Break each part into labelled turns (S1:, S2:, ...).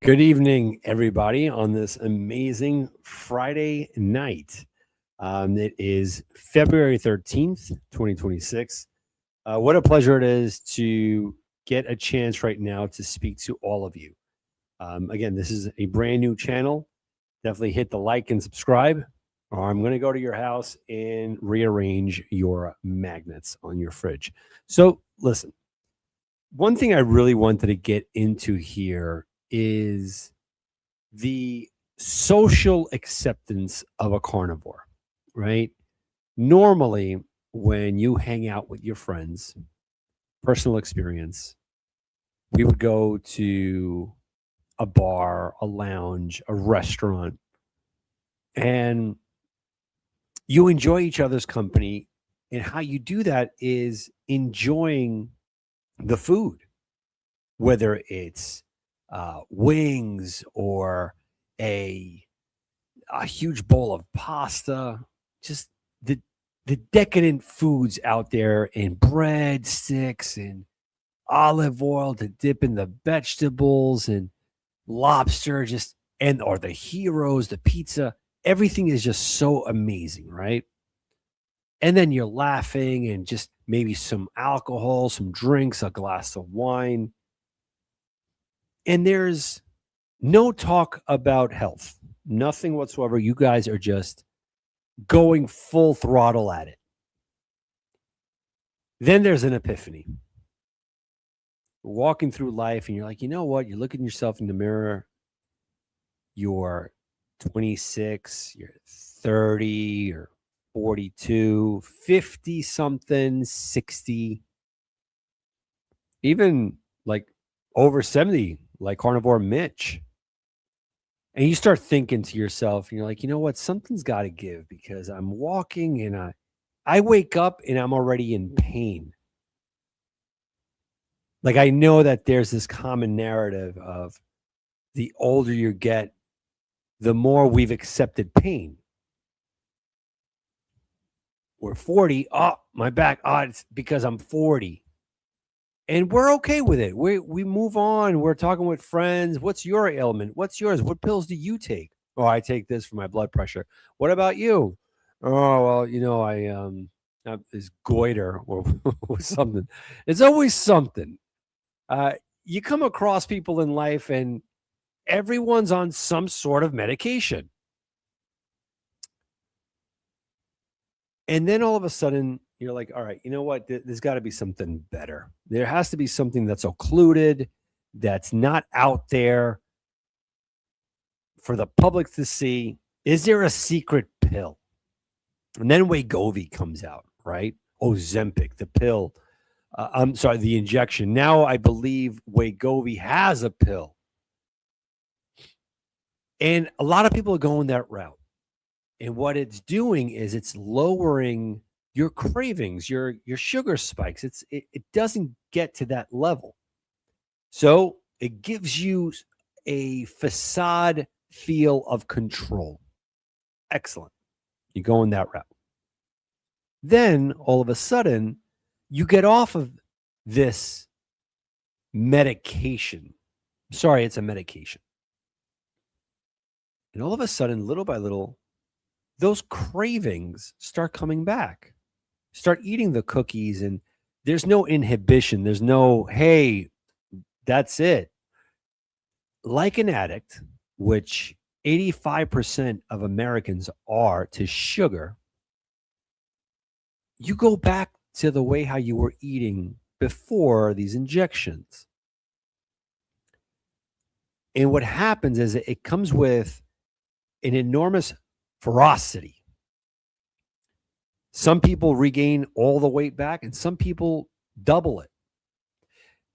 S1: Good evening, everybody, on this amazing Friday night. It is February 13th, 2026. What a pleasure it is to get a chance right now to speak to all of you. Again, this is a brand new channel. Definitely hit the like and subscribe, or I'm going to go to your house and rearrange your magnets on your fridge. So, listen, one thing I really wanted to get into here is the social acceptance of a carnivore, right? Normally, when you hang out with your friends, personal experience, we would go to a bar, a lounge, a restaurant, and you enjoy each other's company. And how you do that is enjoying the food, whether it's wings or a huge bowl of pasta, just the the decadent foods out there, and bread sticks and olive oil to dip in the vegetables and lobster, just and or the heroes, the pizza. Everything is just so amazing, right? And then you're laughing and just maybe some alcohol, some drinks, a glass of wine. And there's no talk about health, nothing whatsoever. You guys are just going full throttle at it. Then there's an epiphany. Walking through life, and you're like, you know what? You're looking yourself in the mirror. You're 26, you're 30, you're 42, 50 something, 60, even like over 70, like Carnivore Mitch. And you start thinking to yourself, and you're like, you know what? Something's got to give because I'm walking and I wake up and I'm already in pain. Like I know that there's this common narrative of the older you get, the more we've accepted pain. We're 40. Oh, my back. Oh, it's because I'm 40. And we're okay with it. We move on. We're talking with friends. What's your ailment? What's yours? What pills do you take? Oh, I take this for my blood pressure. What about you? Oh, well, I have this goiter or something. It's always something. Uh, you come across people in life and everyone's on some sort of medication. And then all of a sudden, you're like, all right, you know what? There's got to be something better. There has to be something that's occluded, that's not out there for the public to see. Is there a secret pill? And then Wegovy comes out, right? Ozempic, the pill. I'm sorry, the injection. Now I believe Wegovy has a pill. And a lot of people are going that route. And what it's doing is it's lowering your cravings, your sugar spikes. It doesn't get to that level. So it gives you a facade feel of control. Excellent. You're going that route. Then all of a sudden, you get off of this medication. Sorry, it's a medication. And all of a sudden, little by little, those cravings start coming back. Start eating the cookies, and there's no inhibition. There's no, hey, that's it. Like an addict, which 85% of Americans are to sugar, you go back to the way how you were eating before these injections. And what happens is it comes with an enormous ferocity. Some people regain all the weight back, and some people double it.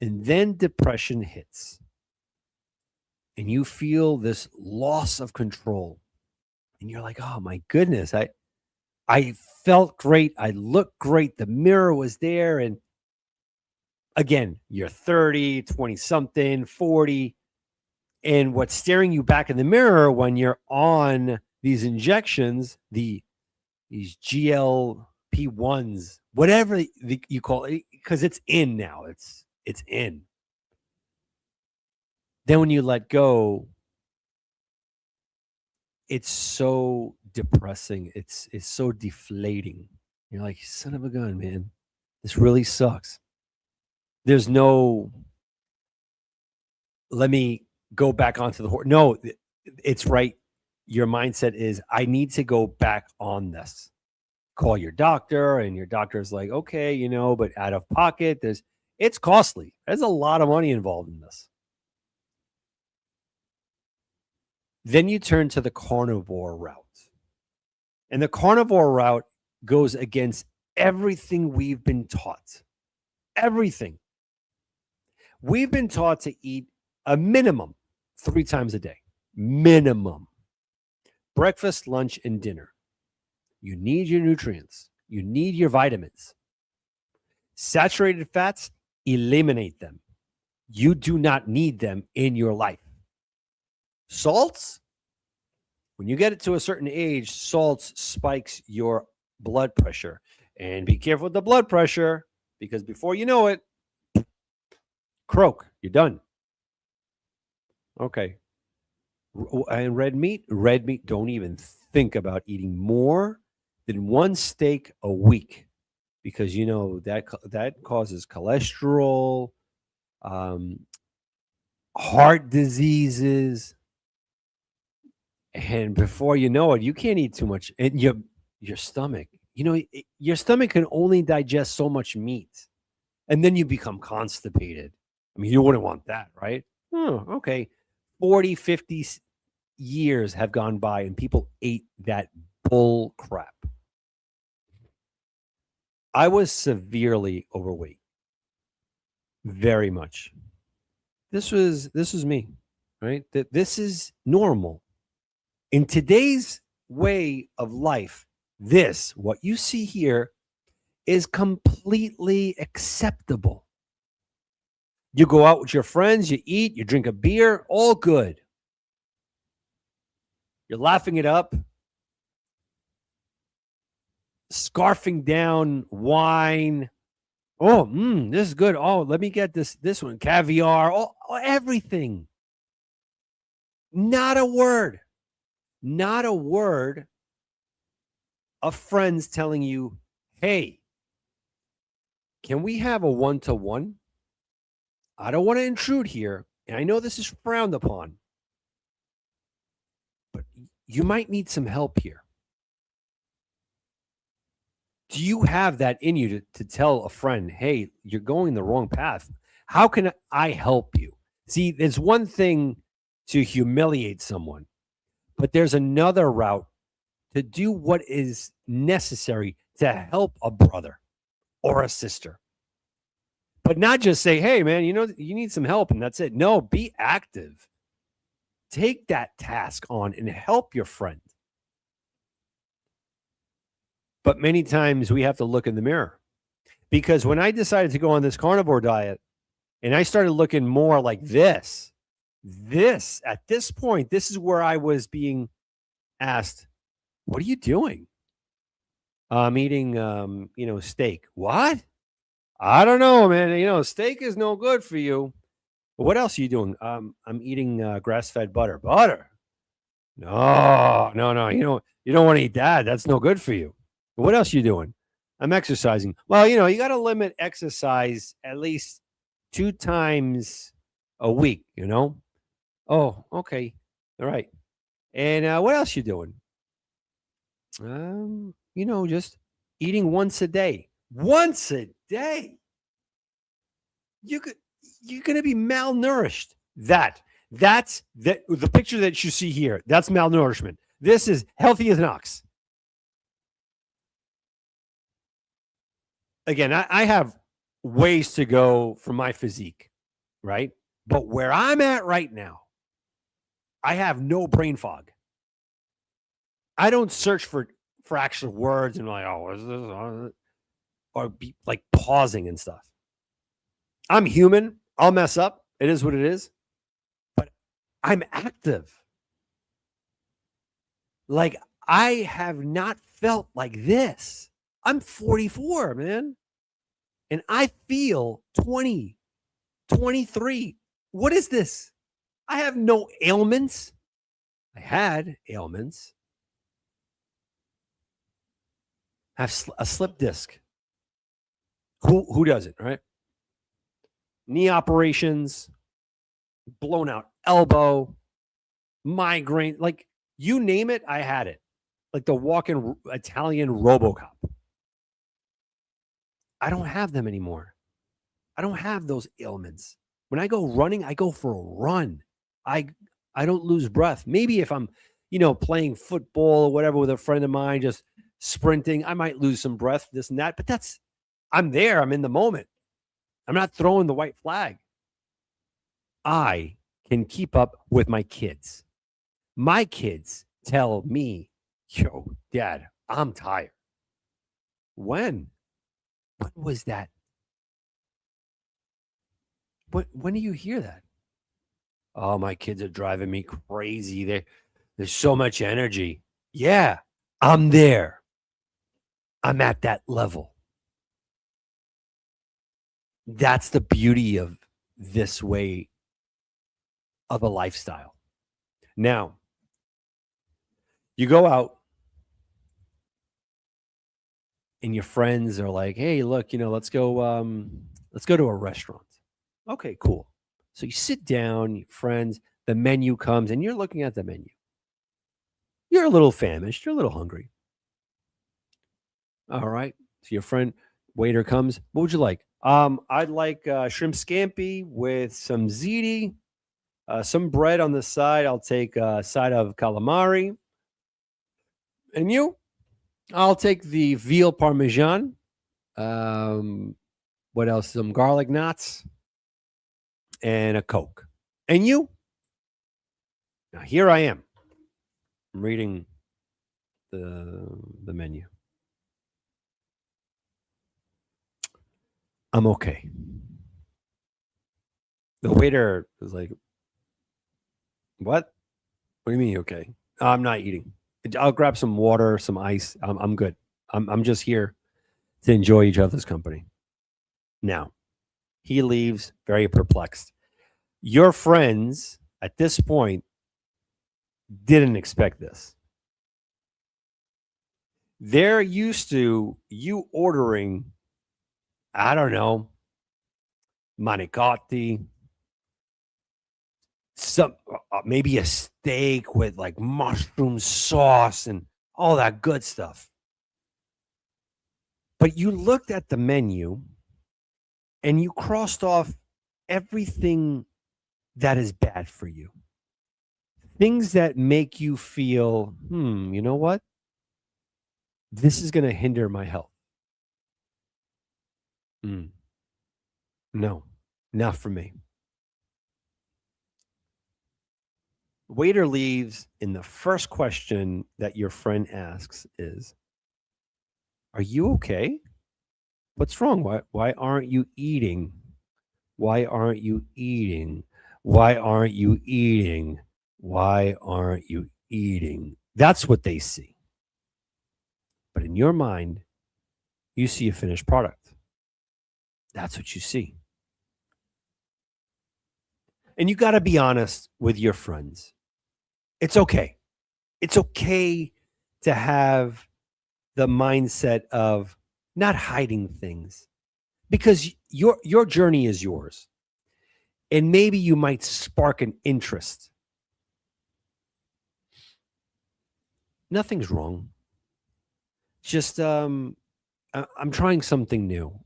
S1: And then depression hits. And you feel this loss of control. And you're like, oh my goodness, I felt great. I looked great. The mirror was there. And again, you're 30, 20 something, 40. And what's staring you back in the mirror when you're on these injections, these GLP-1s, whatever you call it, because it's in now. It's in. Then when you let go, it's so depressing. It's so deflating. You're like, son of a gun, man. This really sucks. There's no let me go back onto the horse. No, it's right. Your mindset is I need to go back on this. Call your doctor, and your doctor's like, okay, but out of pocket, it's costly. There's a lot of money involved in this. Then you turn to the carnivore route. And the carnivore route goes against everything we've been taught. Everything. We've been taught to eat a minimum 3 times a day. Minimum. Breakfast, lunch, and dinner. You need your nutrients. You need your vitamins. Saturated fats, eliminate them. You do not need them in your life. Salts, when you get it to a certain age, salts spikes your blood pressure. And be careful with the blood pressure, because before you know it, croak, you're done. Okay. And red meat, don't even think about eating more than 1 steak a week, because that causes cholesterol, heart diseases, and before you know it, you can't eat too much. And your stomach, your stomach can only digest so much meat, and then you become constipated. I mean, you wouldn't want that, right? Oh, okay. 40, 50 years have gone by, and people ate that bull crap. I was severely overweight. Very much. This was me, right? That this is normal. In today's way of life, what you see here is completely acceptable. You go out with your friends, you eat, you drink a beer, all good. You're laughing it up, scarfing down wine. Oh, this is good. Oh, let me get this one, caviar, everything. Not a word of friends telling you, hey, can we have a one-to-one? I don't want to intrude here, and I know this is frowned upon, but you might need some help here. Do you have that in you to tell a friend, hey, you're going the wrong path? How can I help you? See, there's one thing to humiliate someone, but there's another route to do what is necessary to help a brother or a sister. But not just say, hey, man, you need some help, and that's it. No, be active. Take that task on and help your friend. But many times we have to look in the mirror, because when I decided to go on this carnivore diet and I started looking more like this at this point, this is where I was being asked, what are you doing? I'm eating, steak. What? I don't know, man. Steak is no good for you. What else are you doing? I'm eating grass-fed butter. Butter? No. You don't want to eat that. That's no good for you. What else are you doing? I'm exercising. Well, you got to limit exercise at least 2 times a week, Oh, okay. All right. And what else you doing? Just eating once a day. Once a day. You're going to be malnourished. That's the picture that you see here. That's malnourishment. This is healthy as an ox. Again, I have ways to go for my physique, right? But where I'm at right now, I have no brain fog. I don't search for actual words and like, oh, what is this? Or be like pausing and stuff. I'm human. I'll mess up. It is what it is. But I'm active. Like, I have not felt like this. I'm 44, man. And I feel 20, 23. What is this? I have no ailments. I had ailments. I have a slip disc. Who doesn't, right? Knee operations, blown out elbow, migraine, like you name it, I had it. Like the walking Italian RoboCop. I don't have them anymore. I don't have those ailments. When I go running, I go for a run. I I don't lose breath. Maybe if I'm, playing football or whatever with a friend of mine, just sprinting, I might lose some breath, this and that. But I'm there. I'm in the moment. I'm not throwing the white flag. I can keep up with my kids. My kids tell me, yo, dad, I'm tired. When? When was that? When do you hear that? Oh, my kids are driving me crazy. There's so much energy. Yeah, I'm there. I'm at that level. That's the beauty of this way of a lifestyle. Now, you go out and your friends are like, "Hey, look, let's go to a restaurant." Okay, cool. So you sit down, your friends, the menu comes and you're looking at the menu. You're a little famished, you're a little hungry. All right. So your friend waiter comes. What would you like? I'd like shrimp scampi with some ziti, some bread on the side. I'll take a side of calamari. And you? I'll take the veal parmesan. Um, what else? Some garlic knots and a Coke. And you? Now here I am. I'm reading the menu. I'm okay. The waiter was like, "What? What do you mean you okay? I'm not eating. I'll grab some water, some ice. I'm good. I'm just here to enjoy each other's company." Now, he leaves very perplexed. Your friends at this point didn't expect this. They're used to you ordering, I don't know, manicotti, some maybe a steak with like mushroom sauce and all that good stuff. But you looked at the menu and you crossed off everything that is bad for you. Things that make you feel, you know what? This is going to hinder my health. Mm, no, not for me. Waiter leaves, and the first question that your friend asks is, "Are you okay? What's wrong? Why aren't you eating? Why aren't you eating? Why aren't you eating? Why aren't you eating?" That's what they see. But in your mind, you see a finished product. That's what you see. And you got to be honest with your friends. It's okay. It's okay to have the mindset of not hiding things because your journey is yours. And maybe you might spark an interest. Nothing's wrong. Just I'm trying something new.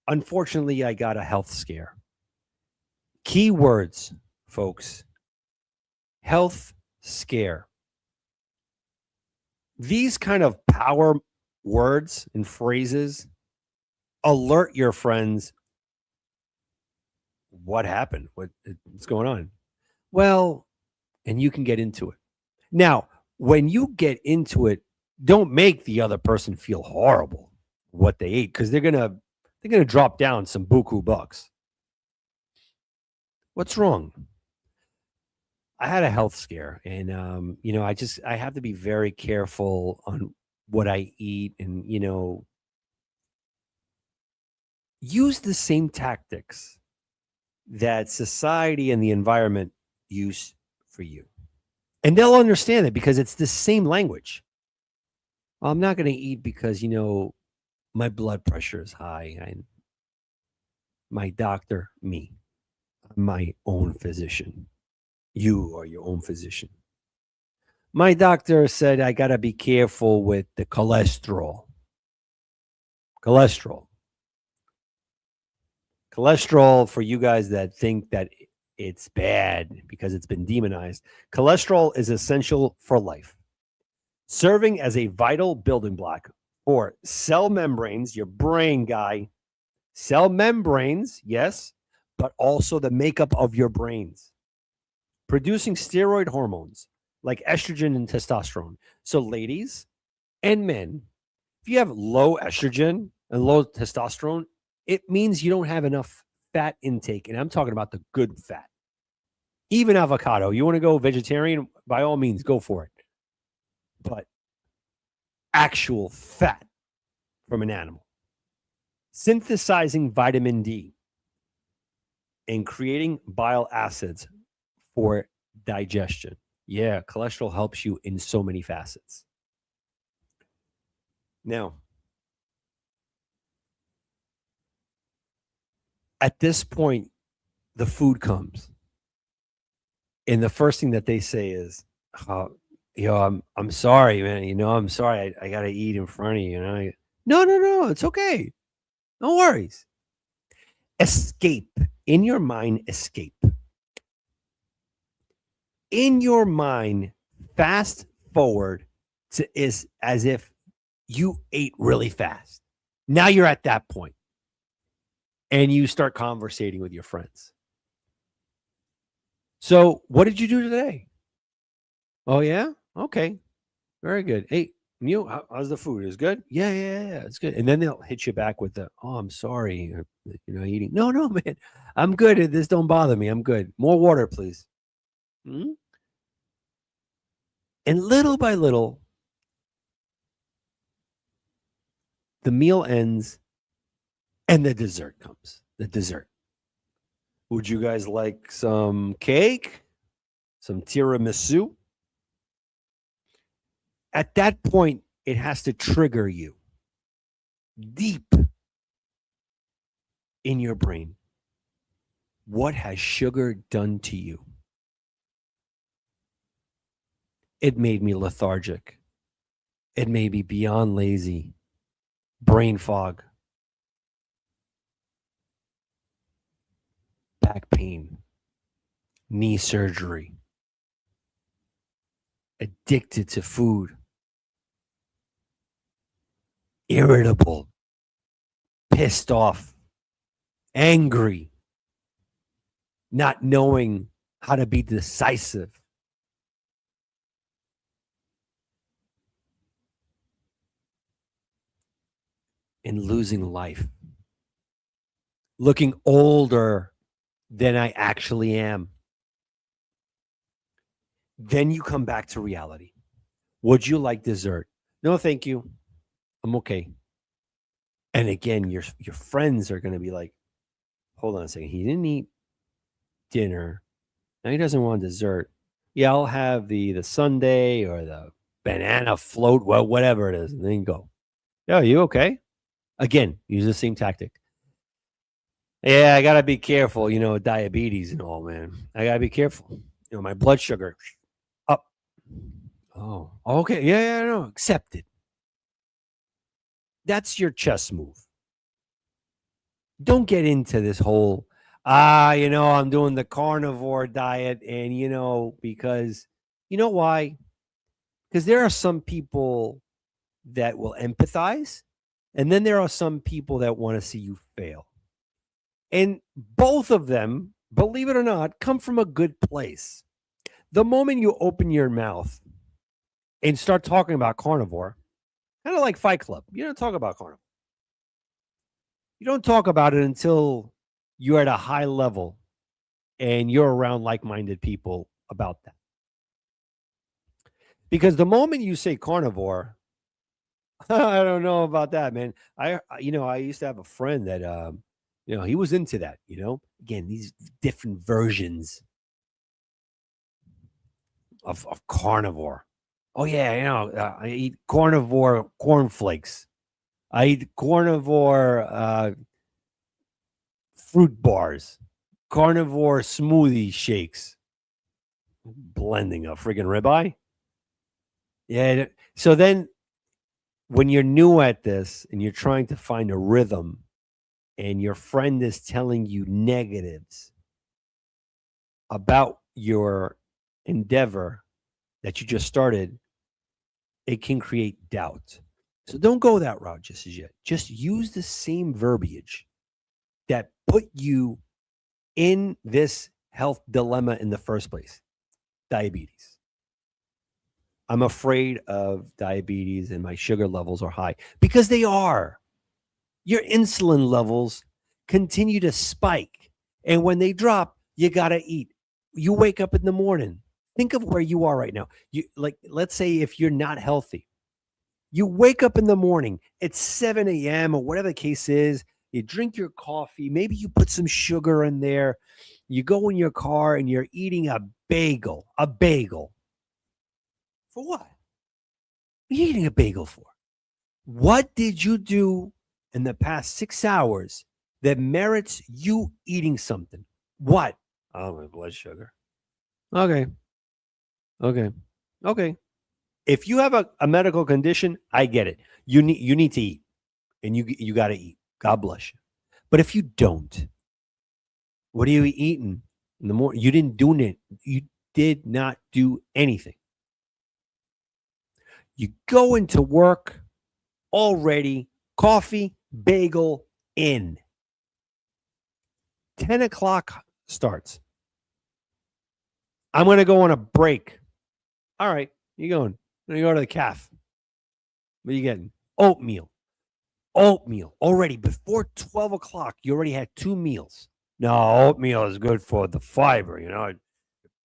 S1: Unfortunately, I got a health scare. Keywords, folks. Health scare. These kind of power words and phrases alert your friends. What happened? What's going on? Well, and you can get into it. Now, when you get into it, don't make the other person feel horrible what they ate because they're gonna drop down some buku bucks. What's wrong? I had a health scare, and I have to be very careful on what I eat, and use the same tactics that society and the environment use for you. And they'll understand it because it's the same language. I'm not going to eat because, my blood pressure is high. My doctor, me, I'm my own physician. You are your own physician. My doctor said I got to be careful with the cholesterol. Cholesterol. Cholesterol, for you guys that think that it's bad because it's been demonized, cholesterol is essential for life, serving as a vital building block for cell membranes, your brain guy, cell membranes, yes, but also the makeup of your brains, producing steroid hormones like estrogen and testosterone. So, ladies and men, if you have low estrogen and low testosterone, it means you don't have enough fat intake. And I'm talking about the good fat. Even avocado. You want to go vegetarian? By all means, go for it. But actual fat from an animal, synthesizing vitamin D and creating bile acids for digestion. Yeah, cholesterol helps you in so many facets. Now, at this point, the food comes. And the first thing that they say is, oh, I'm sorry, man. I'm sorry. I got to eat in front of you. No, no, no. It's okay. No worries. Escape in your mind. Escape in your mind. Fast forward to is as if you ate really fast. Now you're at that point, and you start conversating with your friends. So, what did you do today? Oh yeah, okay, very good. Hey, how's the food? Is good? Yeah, yeah, yeah, it's good. And then they'll hit you back with the, "Oh, I'm sorry, eating." No, no, man, I'm good. This don't bother me. I'm good. More water, please. Mhm. And little by little, the meal ends, and the dessert comes. The dessert. Would you guys like some cake? Some tiramisu? At that point, it has to trigger you deep in your brain. What has sugar done to you? It made me lethargic. It made me beyond lazy, brain fog, back pain, knee surgery, addicted to food, irritable, pissed off, angry, not knowing how to be decisive. And losing life, looking older than I actually am. Then you come back to reality. Would you like dessert? No, thank you. I'm okay. And again, your friends are going to be like, hold on a second. He didn't eat dinner. Now he doesn't want dessert. Yeah, I'll have the sundae or the banana float, well, whatever it is. And then you go, yeah, you okay? Again, use the same tactic. Yeah, I gotta be careful, diabetes and all, man. I gotta be careful. My blood sugar up. Oh, okay. Yeah, yeah, no, accepted. That's your chess move. Don't get into this whole, I'm doing the carnivore diet. And, because you know why? Because there are some people that will empathize. And then there are some people that want to see you fail. And both of them, believe it or not, come from a good place. The moment you open your mouth and start talking about carnivore, kind of like Fight Club, you don't talk about carnivore. You don't talk about it until you're at a high level and you're around like minded people about that. Because the moment you say carnivore, I don't know about that, man. I used to have a friend that, he was into that, again, these different versions of carnivore. Oh yeah, I eat carnivore cornflakes. I eat carnivore fruit bars, carnivore smoothie shakes, blending a friggin' ribeye. Yeah. So then when you're new at this and you're trying to find a rhythm and your friend is telling you negatives about your endeavor that you just started, it can create doubt. So don't go that route just as yet. Just use the same verbiage that put you in this health dilemma in the first place. Diabetes. I'm afraid of diabetes and my sugar levels are high because they are. Your insulin levels continue to spike. And when they drop, you got to eat. You wake up in the morning. Think of where you are right now. You like let's say if you're not healthy, you wake up in the morning, it's 7 a.m. or whatever the case is. You drink your coffee. Maybe you put some sugar in there. You go in your car and you're eating a bagel. A bagel. For what? What are you eating a bagel for? What did you do in the past 6 hours that merits you eating something? What? Oh, my blood sugar. Okay. Okay. Okay. If you have a medical condition, I get it. You need to eat and you got to eat. God bless you. But if you don't, what are you eating in the morning? You didn't do it. You did not do anything. You go into work already, coffee, bagel in. 10 o'clock starts. I'm going to go on a break. All right, you going? I'm going to go to the calf. What are you getting? Oatmeal. Oatmeal. Already before 12 o'clock, you already had 2 meals. No, oatmeal is good for the fiber. It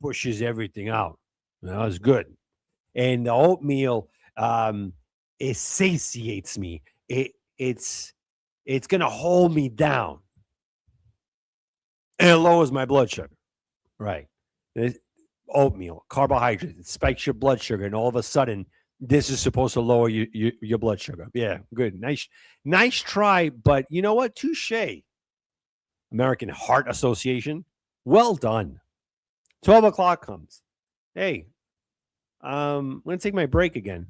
S1: pushes everything out. It's good. And the oatmeal, it satiates me. It's going to hold me down. And it lowers my blood sugar. Right. Oatmeal, carbohydrates, it spikes your blood sugar, and all of a sudden, this is supposed to lower your blood sugar. Yeah, good. Nice try, but you know what? Touche. American Heart Association. Well done. 12 o'clock comes. Hey, I'm going to take my break again.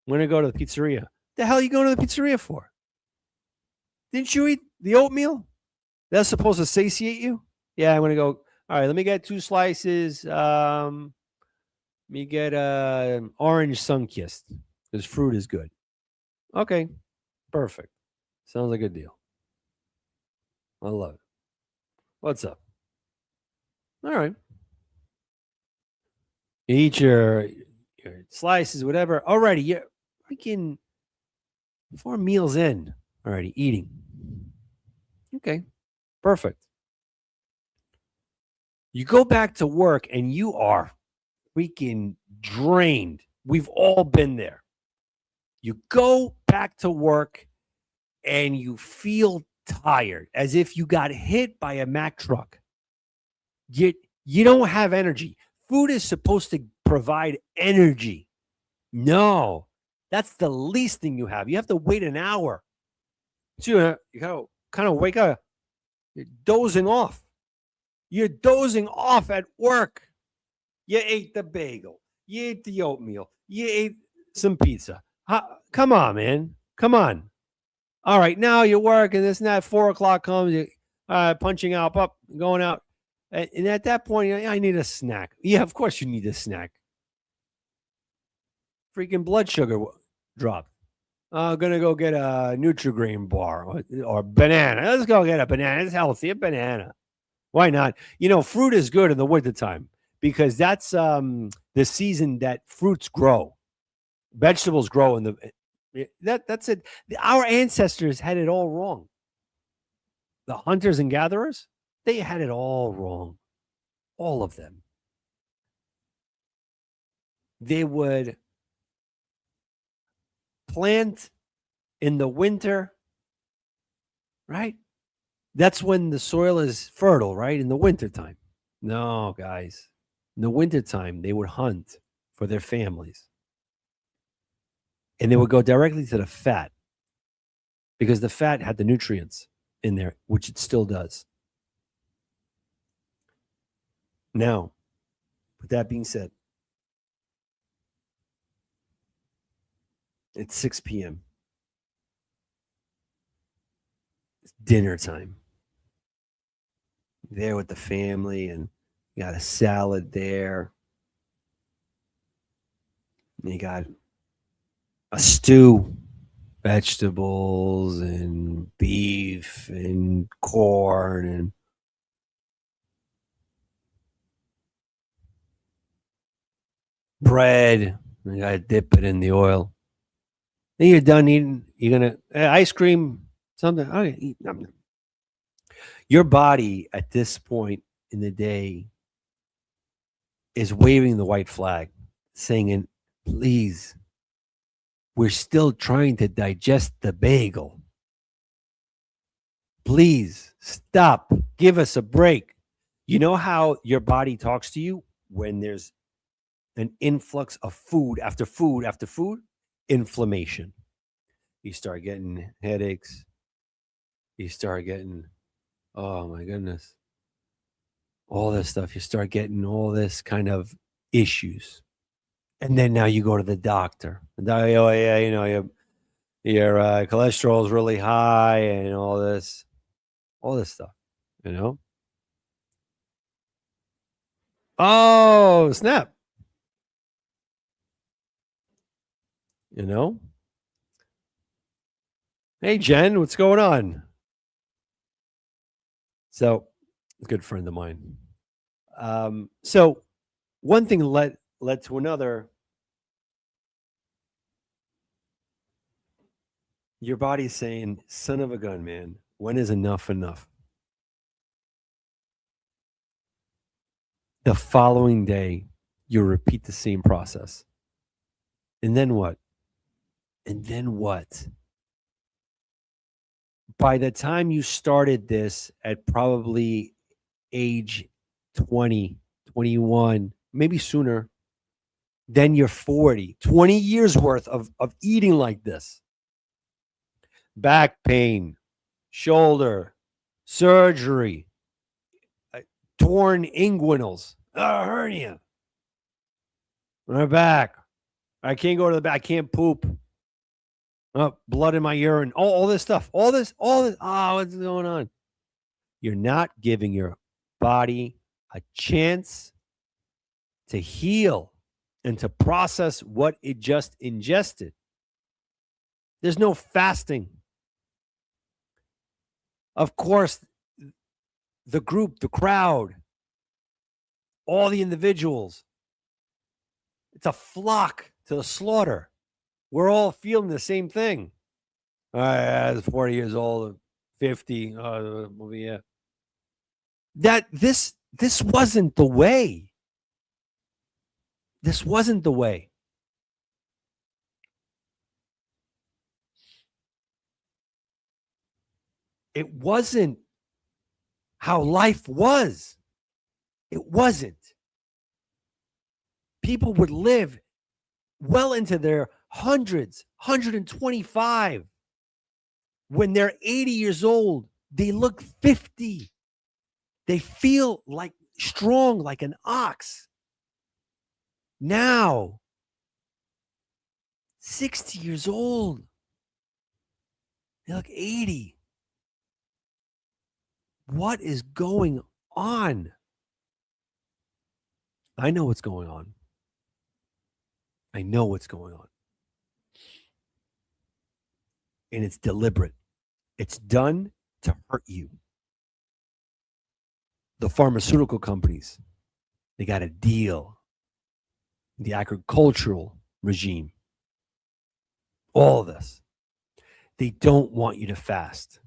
S1: I'm going to go to the pizzeria. The hell are you going to the pizzeria for? Didn't you eat the oatmeal? That's supposed to satiate you? Yeah, I'm going to go. All right, let me get 2 slices. Let me get orange sun-kissed because fruit is good. Okay, perfect. Sounds like a deal. I love it. What's up? All right. You eat your slices, whatever. Alrighty, you're freaking 4 meals in. Alrighty, eating. Okay, perfect. You go back to work and you are freaking drained. We've all been there. You go back to work and you feel tired as if you got hit by a Mack truck. You don't have energy. Food is supposed to provide energy. No, that's the least thing you have. You have to wait an hour. So you kind of wake up. You're dozing off. You're dozing off at work. You ate the bagel. You ate the oatmeal. You ate some pizza. Come on, man. Come on. All right, now you work and this and that. 4 o'clock comes. You punching out, up, going out, and at that point, I need a snack. Yeah, of course you need a snack. Freaking blood sugar dropped. I'm gonna go get a Nutri-Grain bar or banana. Let's go get a banana. It's healthy. A banana. Why not? Fruit is good in the wintertime because that's the season that fruits grow. Vegetables grow in that's it. Our ancestors had it all wrong. The hunters and gatherers, they had it all wrong. All of them. They would plant in the winter, right? That's when the soil is fertile, right? In the wintertime. No, guys. In the wintertime, they would hunt for their families and they would go directly to the fat because the fat had the nutrients in there, which it still does. Now, with that being said, it's 6 p.m. It's dinner time. There with the family, and you got a salad there. And you got a stew, vegetables and beef and corn and bread. You gotta dip it in the oil. Then you're done eating. You're gonna ice cream, something. Okay, eat. Your body at this point in the day is waving the white flag, saying, "Please, we're still trying to digest the bagel. Please stop. Give us a break." You know how your body talks to you when there's an influx of food after food after food? Inflammation. You start getting headaches. You start getting, oh my goodness, all this stuff. You start getting all this kind of issues. And then now you go to the doctor. Oh, yeah, your cholesterol is really high and all this stuff, you know? Oh, snap. You know? Hey, Jen, what's going on? So, a good friend of mine. So one thing led to another. Your body's saying, "Son of a gun, man, when is enough enough?" The following day, you repeat the same process. And then what? And then what? By the time you started this at probably age 20, 21, maybe sooner, then you're 40, 20 years worth of eating like this. Back pain, shoulder, surgery, torn inguinals, a hernia, my back. I can't go to the back. I can't poop. Blood in my urine. All this stuff. All this. Oh, what's going on? You're not giving your body a chance to heal and to process what it just ingested. There's no fasting. Of course, the group, the crowd, all the individuals, it's a flock to the slaughter. We're all feeling the same thing. I was 40 years old, 50. Yeah. This wasn't the way. This wasn't the way. It wasn't how life was. It wasn't. People would live well into their hundreds, 125. When they're 80 years old, they look 50. They feel like strong, like an ox. Now, 60 years old, they look 80. What is going on? I know what's going on. I know what's going on. And it's deliberate. It's done to hurt you. The pharmaceutical companies, they got a deal. The agricultural regime, all of this. They don't want you to fast.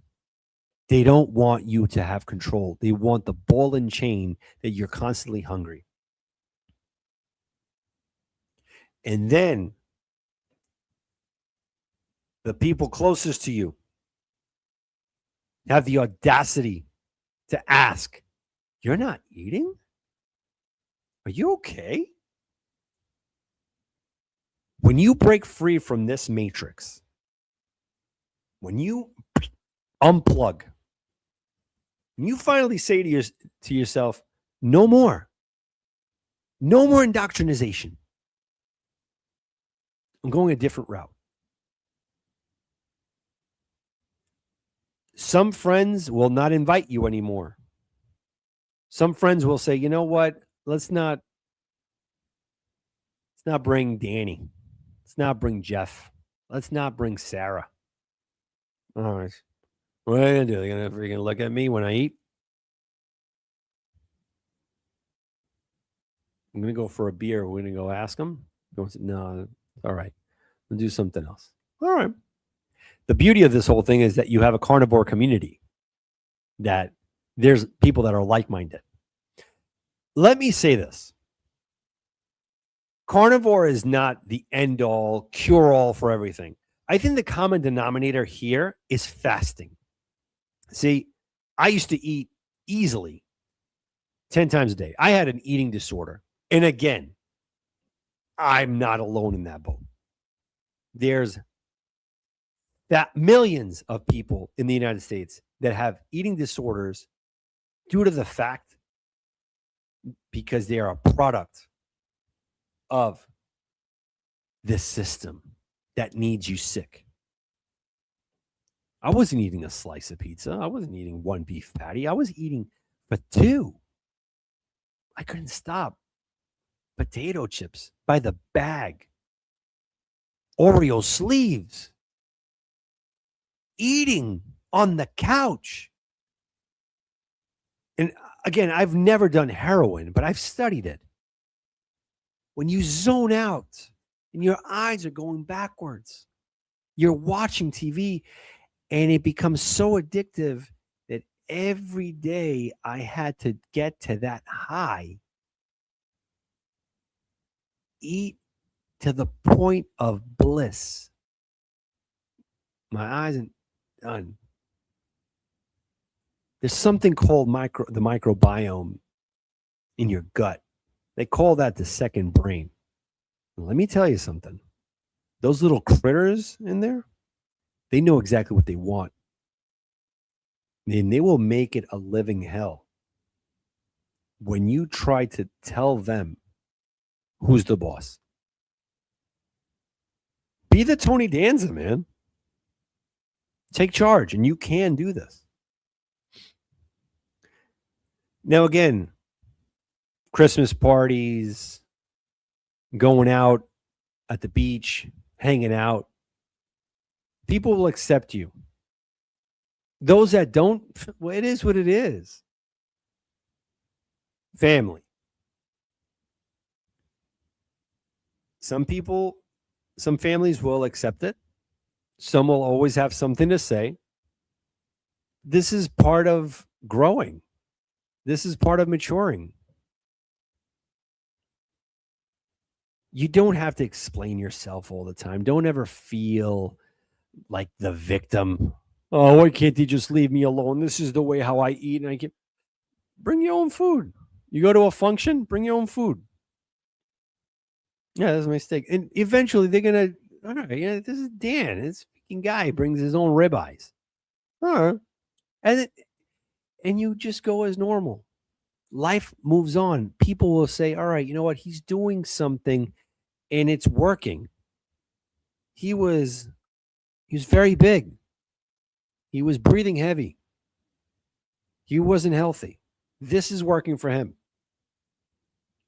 S1: They don't want you to have control. They want the ball and chain that you're constantly hungry. And then the people closest to you have the audacity to ask, "You're not eating?" Are you okay? When you break free from this matrix, when you unplug, and you finally say to yourself, no more, no more indoctrination. I'm going a different route. Some friends will not invite you anymore. Some friends will say, you know what? Let's not bring Danny. Let's not bring Jeff. Let's not bring Sarah. All right. What are you gonna do? They're gonna freaking look at me when I eat? I'm gonna go for a beer. We're gonna go ask them. No, all right. We'll do something else. All right. The beauty of this whole thing is that you have a carnivore community, that there's people that are like-minded. Let me say this. Carnivore is not the end all, cure all for everything. I think the common denominator here is fasting. See, I used to eat easily 10 times a day. I had an eating disorder. And again, I'm not alone in that boat. There's that millions of people in the United States that have eating disorders due to the fact because they are a product of this system that needs you sick. I wasn't eating a slice of pizza. I wasn't eating one beef patty. I was eating for two. I couldn't stop. Potato chips by the bag, Oreo sleeves, eating on the couch. And again, I've never done heroin, but I've studied it. When you zone out and your eyes are going backwards, you're watching TV and it becomes so addictive that every day I had to get to that high, eat to the point of bliss. My eyes are done. There's something called the microbiome in your gut. They call that the second brain. Let me tell you something. Those little critters in there, they know exactly what they want. And they will make it a living hell when you try to tell them who's the boss. Be the Tony Danza, man. Take charge, and you can do this. Now, again, Christmas parties, going out at the beach, hanging out, people will accept you. Those that don't, well, it is what it is. Family. Some families will accept it. Some will always have something to say. This is part of growing. This is part of maturing. You don't have to explain yourself all the time. Don't ever feel like the victim. Oh, why can't he just leave me alone? This is the way how I eat, and I can bring your own food. You go to a function, bring your own food. Yeah, that's a mistake. And eventually they're gonna, all right, yeah, this is Dan. This freaking guy brings his own ribeyes. All right. And you just go as normal. Life moves on. People will say, all right, you know what? He's doing something and it's working. He was very big. He was breathing heavy. He wasn't healthy. This is working for him.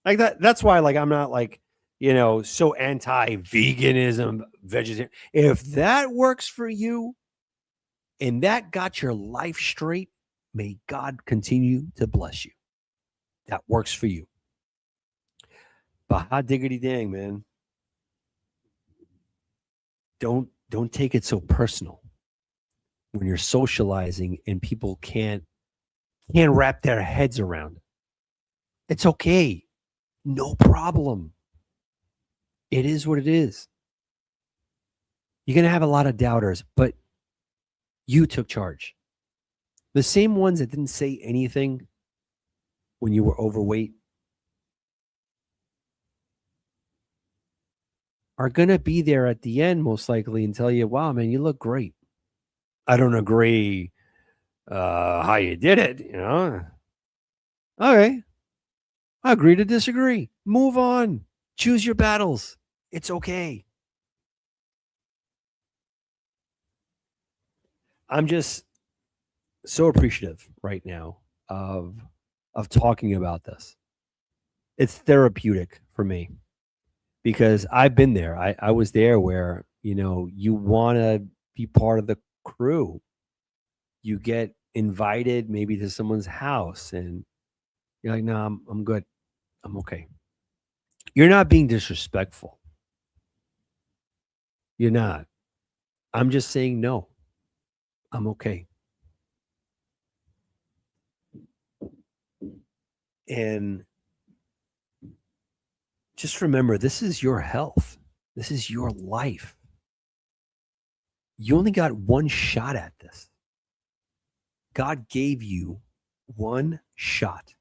S1: Like that. That's why, like, I'm not like, so anti-veganism, vegetarian. If that works for you and that got your life straight, may God continue to bless you. That works for you. But hot diggity dang, man. Don't take it so personal when you're socializing and people can't wrap their heads around it. It's okay. No problem. It is what it is. You're going to have a lot of doubters, but you took charge. The same ones that didn't say anything when you were overweight, are going to be there at the end, most likely, and tell you, wow, man, you look great. I don't agree how you did it, you know. Okay. I agree to disagree. Move on. Choose your battles. It's okay. I'm just so appreciative right now of talking about this. It's therapeutic for me because I've been there. I was there where, you want to be part of the crew. You get invited maybe to someone's house and you're like, no, I'm good. I'm okay. You're not being disrespectful. You're not. I'm just saying no. I'm okay. And just remember, this is your health. This is your life. You only got one shot at this. God gave you one shot.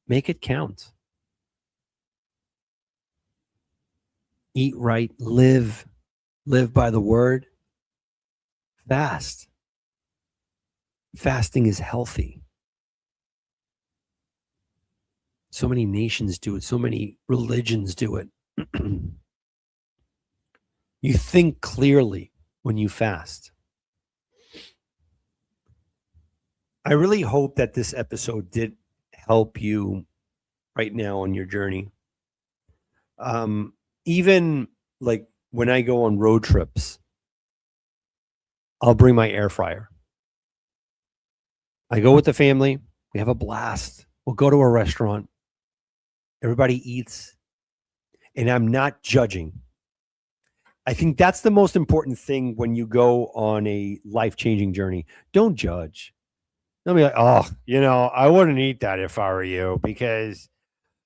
S1: Make it count. Eat right, live by the word. Fast. Fasting is healthy. So many nations do it, so many religions do it. You think clearly when you fast. I really hope that this episode did help you right now on your journey. Even like when I go on road trips, I'll bring my air fryer. I go with the family. We have a blast. We'll go to a restaurant. Everybody eats, and I'm not judging. I think that's the most important thing when you go on a life changing journey. Don't judge. Don't be like, oh, I wouldn't eat that if I were you because,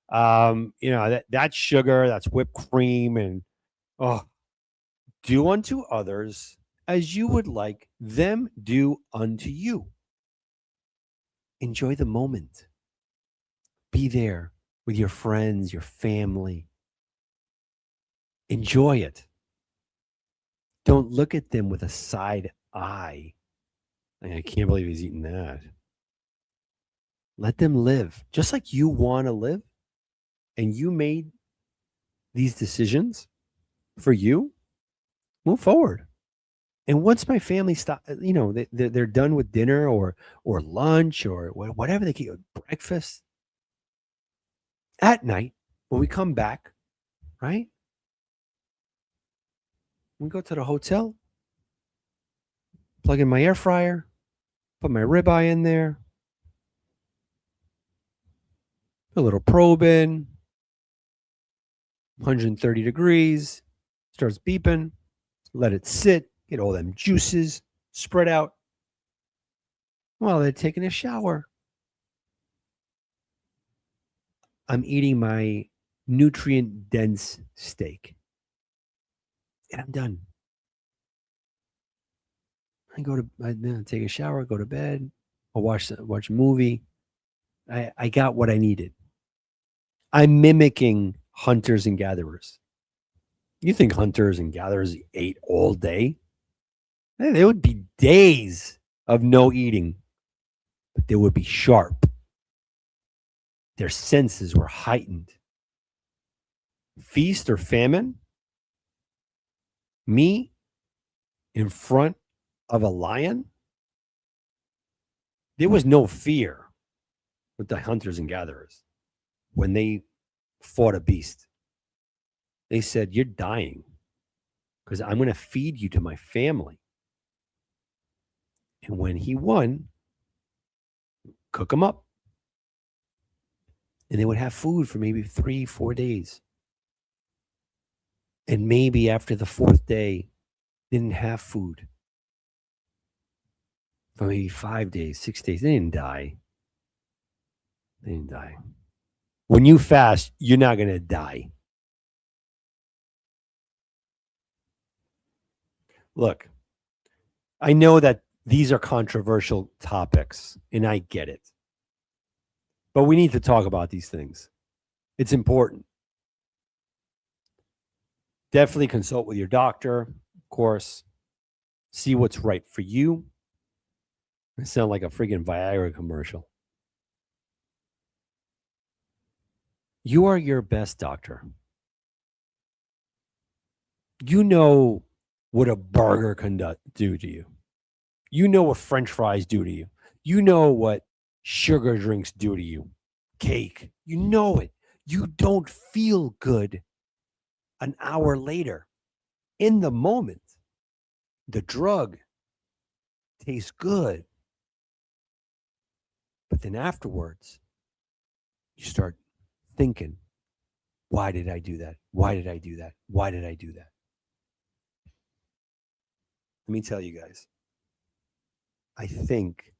S1: that's sugar, that's whipped cream, and oh, do unto others as you would like them do unto you. Enjoy the moment. Be there with your friends, your family. Enjoy it. Don't look at them with a side eye. I can't believe he's eating that. Let them live just like you want to live. And you made these decisions for you. Move forward. And once my family stop, they're done with dinner or lunch or whatever they get, breakfast at night when we come back, right? We go to the hotel, plug in my air fryer, put my ribeye in there, put a little probe in, 130 degrees, starts beeping, let it sit, get all them juices spread out while they're taking a shower. I'm eating my nutrient dense steak. And I'm done. I take a shower, go to bed, I'll watch a movie. I got what I needed. I'm mimicking hunters and gatherers. You think hunters and gatherers ate all day? There would be days of no eating, but they would be sharp. Their senses were heightened. Feast or famine? Me in front of a lion? There was no fear with the hunters and gatherers when they fought a beast. They said, you're dying because I'm going to feed you to my family. And when he won, cook him up. And they would have food for maybe 3-4 days. And maybe after the fourth day, they didn't have food for maybe 5 days, 6 days. They didn't die. They didn't die. When you fast, you're not going to die. Look, I know that these are controversial topics, and I get it. But we need to talk about these things. It's important. Definitely consult with your doctor, of course. See what's right for you. It sounds like a freaking Viagra commercial. You are your best doctor. You know what a burger can do to you. You know what French fries do to you. You know what sugar drinks do to you. Cake. You know it. You don't feel good an hour later. In the moment, the drug tastes good. But then afterwards, you start thinking, why did I do that? Why did I do that? Why did I do that? Let me tell you guys, I think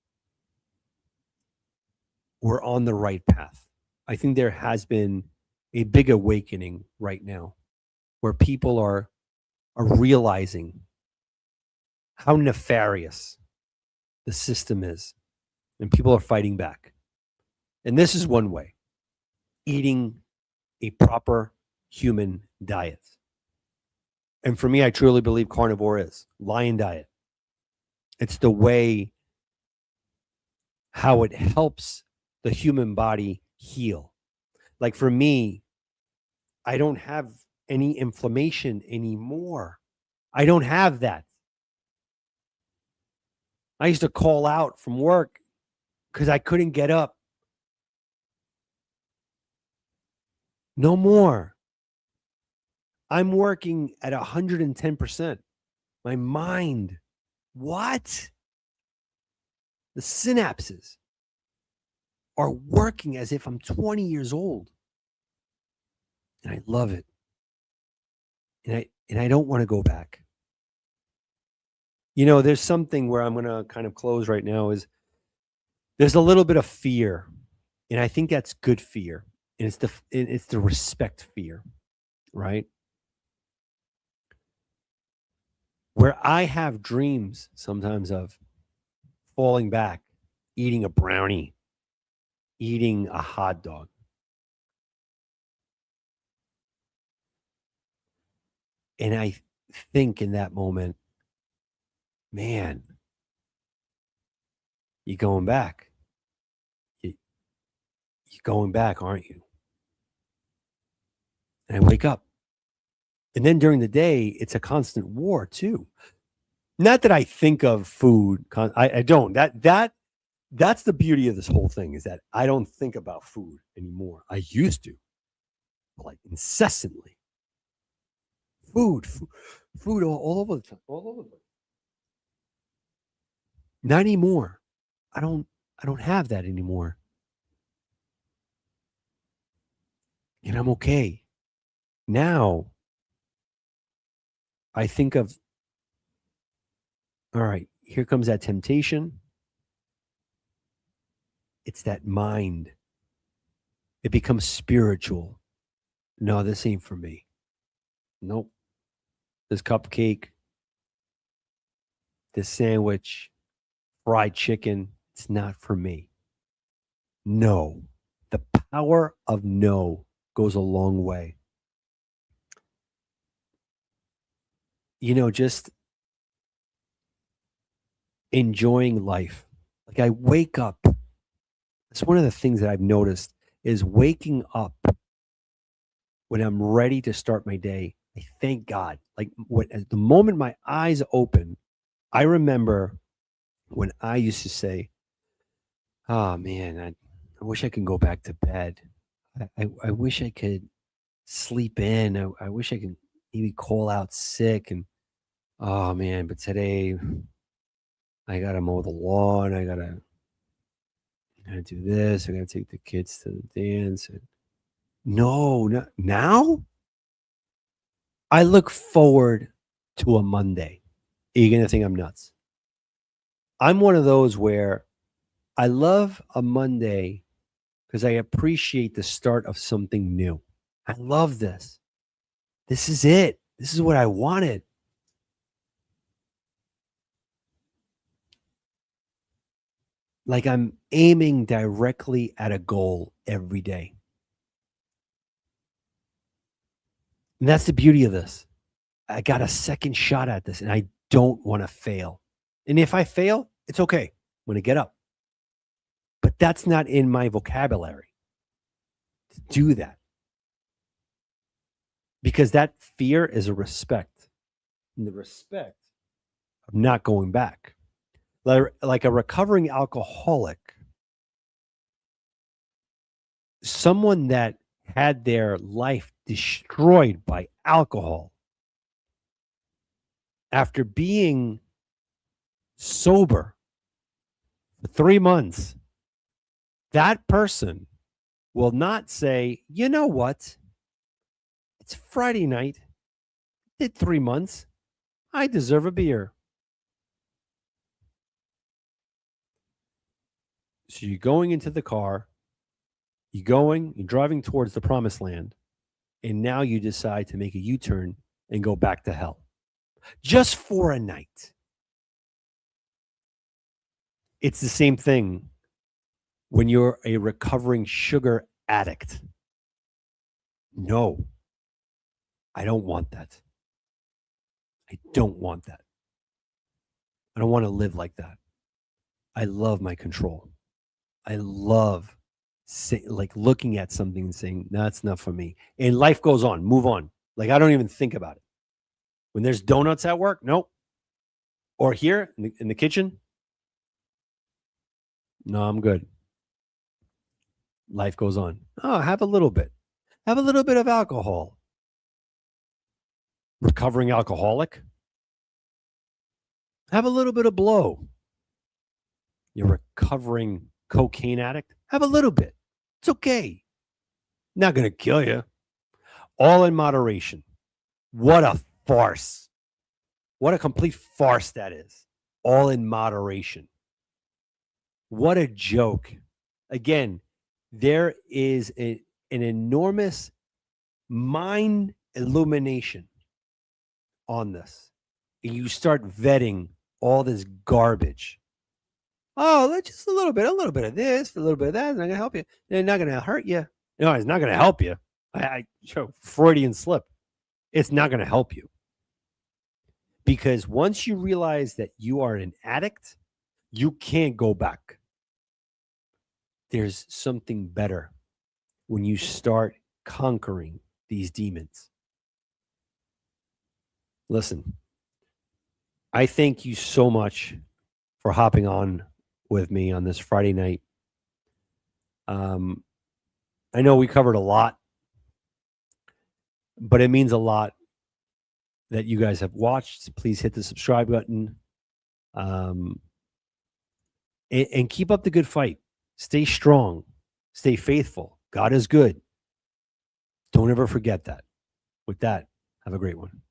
S1: we're on the right path. I think there has been a big awakening right now where people are realizing how nefarious the system is, and people are fighting back. And this is one way: eating a proper human diet. And for me, I truly believe carnivore is lion diet. It's the way how it helps the human body heal. Like for me, I don't have any inflammation anymore. I don't have that. I used to call out from work because I couldn't get up. No more. I'm working at 110%. My mind, what? The synapses are working as if I'm 20 years old. And I love it. And I don't want to go back. You know, there's something where I'm going to kind of close right now is there's a little bit of fear. And I think that's good fear. And it's the respect fear, right? Where I have dreams sometimes of falling back, eating a brownie, eating a hot dog. And I think in that moment, man, you're going back. You're going back, aren't you? And I wake up. And then during the day, it's a constant war too. Not that I think of food. I don't. That's the beauty of this whole thing is that I don't think about food anymore. I used to, like incessantly. Food all over the time, all over the place. Not anymore. I don't have that anymore. And I'm okay. Now I think of, all right, here comes that temptation. It's that mind. It becomes spiritual. No, this ain't for me. Nope. This cupcake, this sandwich, fried chicken, it's not for me. No. The power of no goes a long way. You know, just enjoying life. Like I wake up. It's one of the things that I've noticed is waking up when I'm ready to start my day. I thank God. Like at the moment my eyes open, I remember when I used to say, "Oh man, I wish I could go back to bed. I wish I could sleep in. I wish I could maybe call out sick and oh man, but today I gotta mow the lawn. I gotta do this. I gotta take the kids to the dance. And no, now I look forward to a Monday. Are you gonna think I'm nuts? I'm one of those where I love a Monday because I appreciate the start of something new. I love this. This is it. This is what I wanted. Like I'm aiming directly at a goal every day. And that's the beauty of this. I got a second shot at this and I don't want to fail. And if I fail, it's okay. I'm going to get up. But that's not in my vocabulary to do that because that fear is a respect. And the respect of not going back. Like a recovering alcoholic, someone that had their life destroyed by alcohol after being sober for 3 months, that person will not say, you know what? It's Friday night. Did 3 months. I deserve a beer. So you're going into the car, you're driving towards the promised land, and now you decide to make a U-turn and go back to hell. Just for a night. It's the same thing when you're a recovering sugar addict. No, I don't want that. I don't want that. I don't want to live like that. I love my control. I love like looking at something and saying, no, that's not for me. And life goes on, move on. Like I don't even think about it. When there's donuts at work, nope. Or here in the kitchen, no, I'm good. Life goes on. Oh, have a little bit. Have a little bit of alcohol. Recovering alcoholic. Have a little bit of blow. You're recovering cocaine addict. Have a little bit. It's okay. Not going to kill you. All in moderation. What a farce. What a complete farce that is. All in moderation. What a joke. Again, there is an enormous mind illumination on this. And you start vetting all this garbage. Oh, just a little bit of this, a little bit of that. It's not going to help you. They're not going to hurt you. No, it's not going to help you. Freudian slip. It's not going to help you. Because once you realize that you are an addict, you can't go back. There's something better when you start conquering these demons. Listen, I thank you so much for hopping on with me on this Friday night. I know we covered a lot, but it means a lot that you guys have watched. Please hit the subscribe button. And keep up the good fight. Stay strong. Stay faithful. God is good. Don't ever forget that. With that, have a great one.